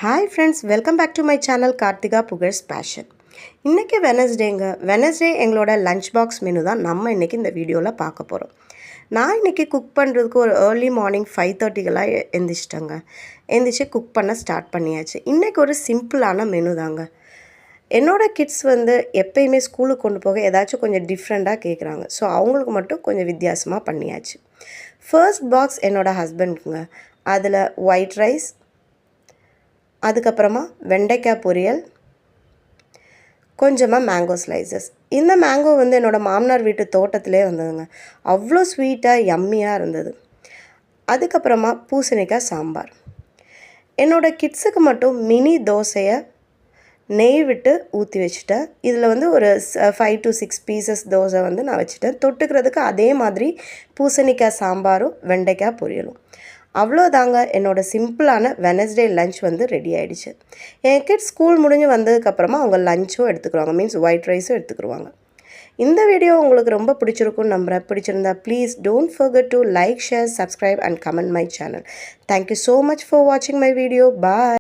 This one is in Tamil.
Hi friends, welcome back to my channel Karthika Pugar's Passion. இன்னைக்கு வெனஸ்டேங்க. வெனஸ்டே எங்களோட லஞ்ச் பாக்ஸ் மெனு தான் நம்ம இன்னைக்கு இந்த வீடியோவில் பார்க்க போகிறோம். நான் இன்னைக்கு குக் பண்ணுறதுக்கு ஒரு ஏர்லி மார்னிங் 5:30க்கெல்லாம் எந்திரிச்சிட்டேங்க. எந்திரிச்சு குக் பண்ண ஸ்டார்ட் பண்ணியாச்சு. இன்றைக்கி ஒரு சிம்பிளான மெனு தாங்க. என்னோடய கிட்ஸ் வந்து எப்பயுமே ஸ்கூலுக்கு கொண்டு போக ஏதாச்சும் கொஞ்சம் டிஃப்ரெண்ட்டாக கேட்குறாங்க. ஸோ அவங்களுக்கு மட்டும் கொஞ்சம் வித்தியாசமாக பண்ணியாச்சு. ஃபர்ஸ்ட் பாக்ஸ் என்னோடய ஹஸ்பண்டுக்குங்க. அதில் ஒயிட் ரைஸ், அதுக்கப்புறமா வெண்டைக்காய் பொரியல், கொஞ்சமாக மேங்கோ ஸ்லைசஸ். இந்த மேங்கோ வந்து என்னோடய மாமனார் வீட்டு தோட்டத்திலே வந்ததுங்க. அவ்வளோ ஸ்வீட்டாக யம்மியாக இருந்தது. அதுக்கப்புறமா பூசணிக்காய் சாம்பார். என்னோடய கிட்ஸுக்கு மட்டும் மினி தோசையை நெய் விட்டு ஊற்றி வச்சுட்டேன். இதில் வந்து ஒரு 5 to 6 பீசஸ் தோசை வந்து நான் வச்சுட்டேன். தொட்டுக்கிறதுக்கு அதே மாதிரி பூசணிக்காய் சாம்பாரும் வெண்டைக்காய் பொரியலும். அவ்வளோதாங்க, என்னோடய சிம்பிளான வெனஸ்டே லஞ்ச் வந்து ரெடி ஆகிடுச்சு. என் கிட்ஸ் ஸ்கூல் முடிஞ்சு வந்ததுக்கப்புறமா அவங்க லஞ்சும் எடுத்துக்குருவாங்க, மீன்ஸ் ஒயிட் ரைஸும் எடுத்துக்கிடுவாங்க. இந்த வீடியோ உங்களுக்கு ரொம்ப பிடிச்சிருக்குன்னு நம்புகிறேன். பிடிச்சிருந்தா please don't forget to like, share, subscribe and comment my channel. Thank you so much for வாட்சிங் மை வீடியோ. பாய்.